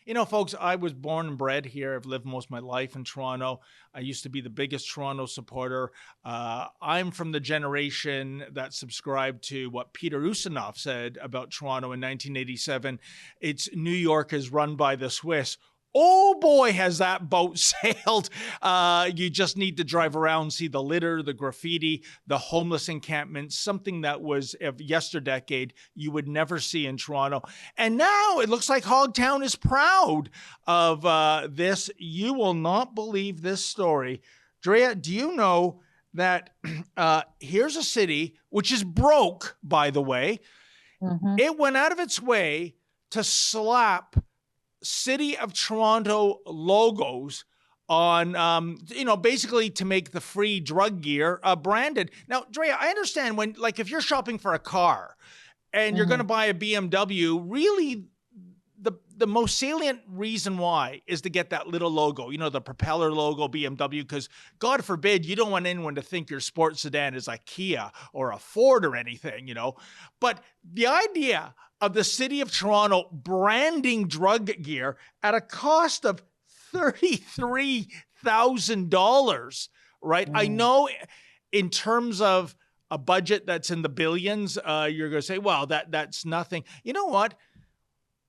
You know, folks, I was born and bred here. I've lived most of my life in Toronto. I used to be the biggest Toronto supporter. I'm from the generation that subscribed to what Peter Ustinov said about Toronto in 1987. It's New York is run by the Swiss. Oh boy, has that boat sailed. You just need to drive around, see the litter, the graffiti, the homeless encampments, something that was of yesterdecade you would never see in Toronto. And now it looks like Hogtown is proud of this. You will not believe this story. Drea, do you know that here's a city which is broke, by the way? Hmm. It went out of its way to slap City of Toronto logos on, basically to make the free drug gear branded. Now, Drea, I understand when, like, if you're shopping for a car and you're going to Hmm. buy a BMW, really the most salient reason why is to get that little logo, the propeller logo BMW, because God forbid you don't want anyone to think your sports sedan is a Kia or a Ford or anything. But the idea of the city of Toronto branding drug gear at a cost of $33,000, right? I Mm. know in terms of a budget that's in the billions, you're going to say, well, that's nothing. You know what?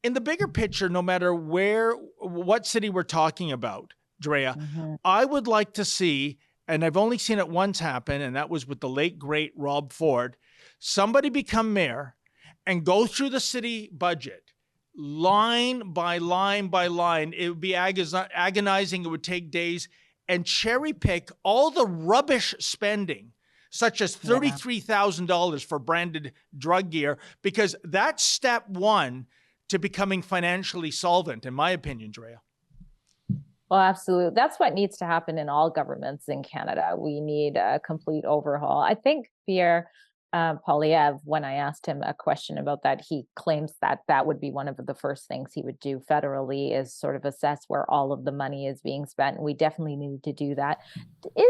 In the bigger picture, no matter what city we're talking about, Drea, Hmm. I would like to see, and I've only seen it once happen, and that was with the late, great Rob Ford, somebody become mayor and go through the city budget line by line by line. It would be agonizing. It would take days, and cherry pick all the rubbish spending, such as Yeah. $33,000 for branded drug gear, because that's step one to becoming financially solvent, in my opinion, Drea. Well, absolutely. That's what needs to happen in all governments in Canada. We need a complete overhaul. I think Pierre Poilievre, when I asked him a question about that, he claims that that would be one of the first things he would do federally is sort of assess where all of the money is being spent. We definitely need to do that. Is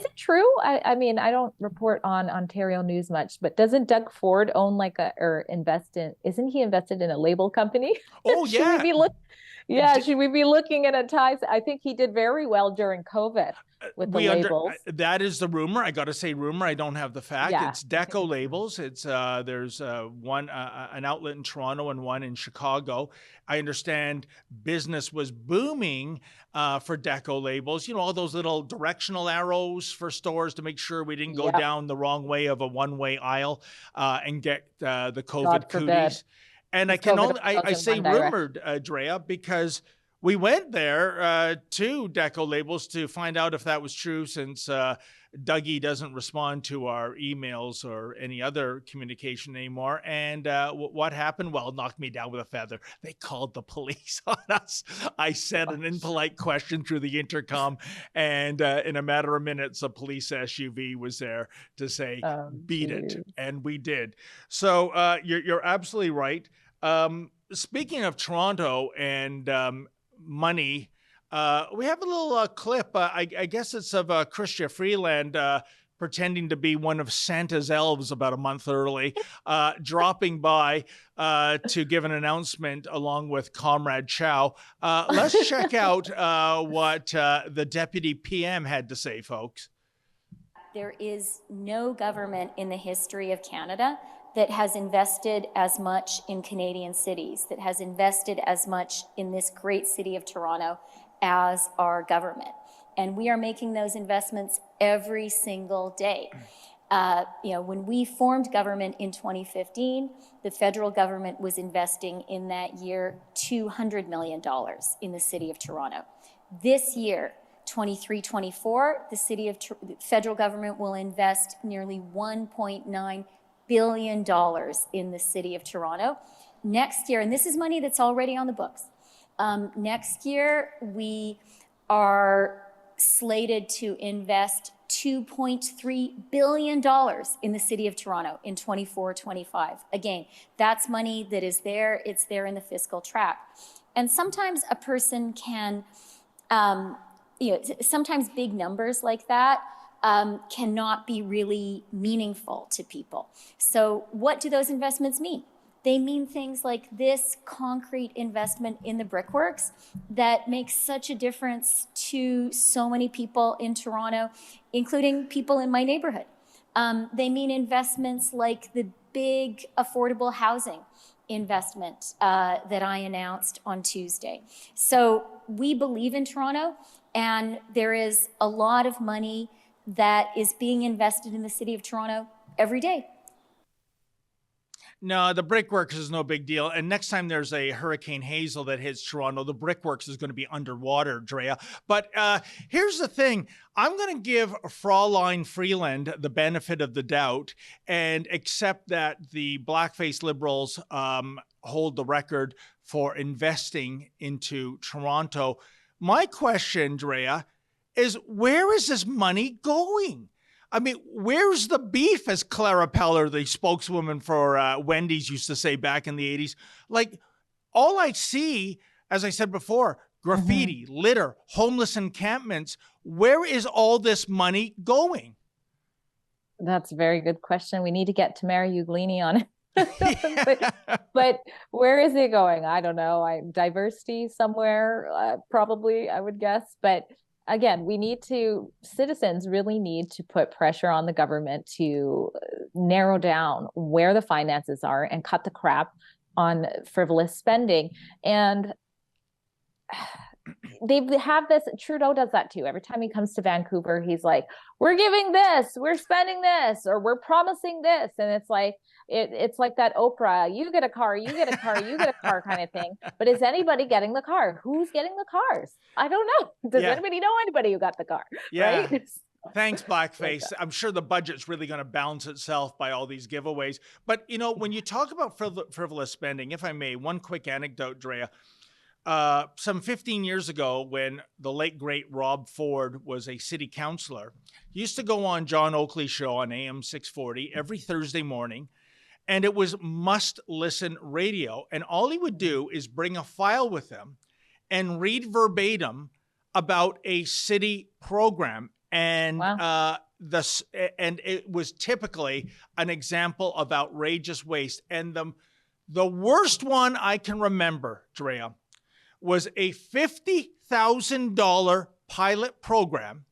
it true? I mean, I don't report on Ontario news much, but doesn't Doug Ford own like a or invest in? Isn't he invested in a label company? Oh, Should we yeah. be look? Yeah, should we be looking at a ties? I think he did very well during COVID with the We under labels. That is the rumor. I got to say rumor. I don't have the fact. Yeah, It's I think Deco it's true. labels. It's there's one an outlet in Toronto and one in Chicago. I understand business was booming for Deco labels. All those little directional arrows for stores to make sure we didn't go Yep. down the wrong way of a one-way aisle and get the God COVID forbid, cooties. And I because can COVID only only I goes in say one direction. rumored, Drea, because we went there to Deco Labels to find out if that was true, since Dougie doesn't respond to our emails or any other communication anymore. And what happened? Well, it knocked me down with a feather. They called the police on us. I said an impolite question through the intercom, and in a matter of minutes, a police SUV was there to say, "Beat it," Geez. and we did. So you're absolutely right. Speaking of Toronto and money. We have a little clip. I guess it's of Chrystia Freeland pretending to be one of Santa's elves about a month early, dropping by to give an announcement along with Comrade Chow. Let's check out what the deputy PM had to say, folks. There is no government in the history of Canada that has invested as much in Canadian cities, that has invested as much in this great city of Toronto as our government. And we are making those investments every single day. When we formed government in 2015, the federal government was investing in that year $200 million in the city of Toronto. This year, 23-24, the federal government will invest nearly $1.9 billion in the city of Toronto. Next year, and this is money that's already on the books, next year we are slated to invest $2.3 billion in the city of Toronto in 24-25. Again, that's money that is there, it's there in the fiscal track. And sometimes a person can, sometimes big numbers like that cannot be really meaningful to people. So what do those investments mean? They mean things like this concrete investment in the brickworks that makes such a difference to so many people in Toronto, including people in my neighborhood. They mean investments like the big affordable housing investment that I announced on Tuesday. So we believe in Toronto, and there is a lot of money that is being invested in the city of Toronto every day. No, the brickworks is no big deal. And next time there's a Hurricane Hazel that hits Toronto, the brickworks is going to be underwater, Drea. But here's the thing. I'm going to give Fraulein Freeland the benefit of the doubt and accept that the blackface Liberals hold the record for investing into Toronto. My question, Drea, is where is this money going? I mean, where's the beef, as Clara Peller, the spokeswoman for Wendy's, used to say back in the 80s? Like, all I see, as I said before, graffiti, litter, homeless encampments. Where is all this money going? That's a very good question. We need to get Tamara Uglini on it. but where is it going? I don't know. Diversity somewhere, probably, I would guess. But again, citizens really need to put pressure on the government to narrow down where the finances are and cut the crap on frivolous spending. And they have this, Trudeau does that too. Every time he comes to Vancouver, he's like, we're giving this, we're spending this, or we're promising this. And it's like, it's like that Oprah, you get a car, you get a car, you get a car kind of thing. But is anybody getting the car? Who's getting the cars? I don't know. Does anybody know anybody who got the car? Yeah. Right? Thanks, Blackface. I'm sure the budget's really going to balance itself by all these giveaways. But, you know, when you talk about frivolous spending, if I may, one quick anecdote, Drea. Some 15 years ago, when the late, great Rob Ford was a city councillor, he used to go on John Oakley's show on AM 640 every Thursday morning, and it was must-listen radio. And all he would do is bring a file with him and read verbatim about a city program. And Wow. And it was typically an example of outrageous waste. And the worst one I can remember, Drea, was a $50,000 pilot program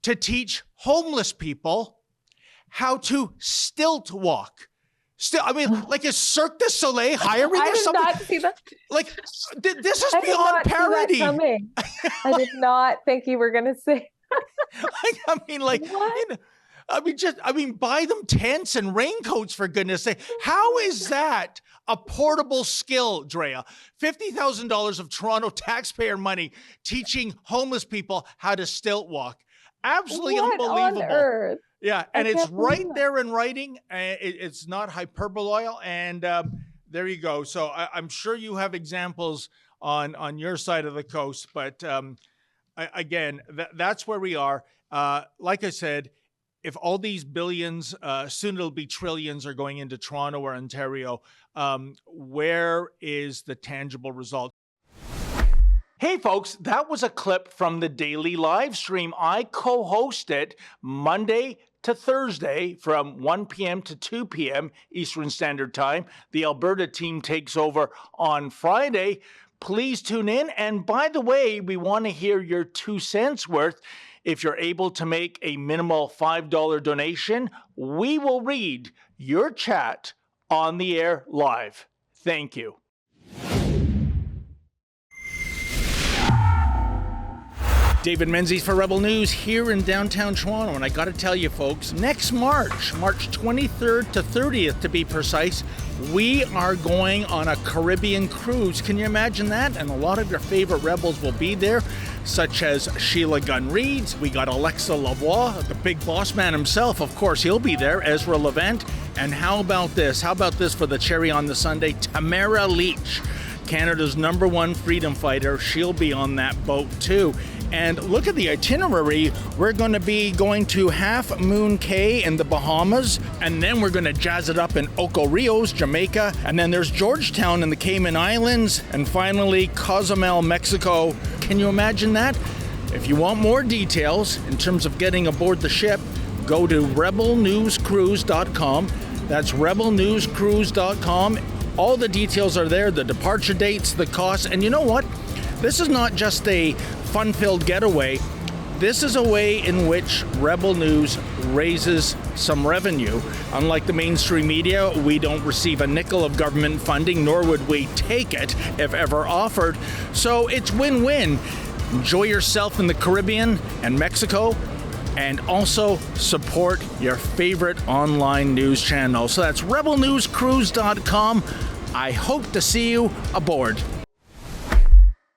to teach homeless people how to stilt walk. I mean, like a Cirque du Soleil hiring or something? I did not see that. Like, this is I did beyond not see that parody. coming. I did not think you were going to say. Buy them tents and raincoats, for goodness sake. How is that a portable skill, Drea? $50,000 of Toronto taxpayer money teaching homeless people how to stilt walk. Absolutely unbelievable. On earth? Yeah, and it's right that. there in writing. It's not hyperbole, and there you go. So I'm sure you have examples on your side of the coast, but again, that's where we are. Like I said, if all these billions, soon it'll be trillions, are going into Toronto or Ontario, where is the tangible result? Hey folks, that was a clip from the daily live stream. I co-host it Monday to Thursday from 1 p.m. to 2 p.m. Eastern Standard Time. The Alberta team takes over on Friday. Please tune in. And by the way, we want to hear your 2 cents worth. If you're able to make a minimal $5 donation, we will read your chat on the air live. Thank you. David Menzies for Rebel News here in downtown Toronto. And I got to tell you, folks, next March 23rd to 30th to be precise, we are going on a Caribbean cruise. Can you imagine that? And a lot of your favorite Rebels will be there, such as Sheila Gunn Reid. We got Alexa Lavoie, the big boss man himself. Of course, he'll be there. Ezra Levant. And how about this? How about this for the cherry on the sundae? Tamara Leach, Canada's #1 freedom fighter. She'll be on that boat too. And look at the itinerary. We're going to be going to Half Moon Cay in the Bahamas, and then we're going to jazz it up in Ocho Rios, Jamaica, and then there's Georgetown in the Cayman Islands, and finally Cozumel, Mexico. Can you imagine that? If you want more details in terms of getting aboard the ship, go to rebelnewscruise.com. That's rebelnewscruise.com. All the details are there, the departure dates, the costs, and you know what? This is not just a fun-filled getaway. This is a way in which Rebel News raises some revenue. Unlike the mainstream media, we don't receive a nickel of government funding, nor would we take it if ever offered. So it's win-win. Enjoy yourself in the Caribbean and Mexico, and also support your favorite online news channel. So that's rebelnewscruise.com. I hope to see you aboard.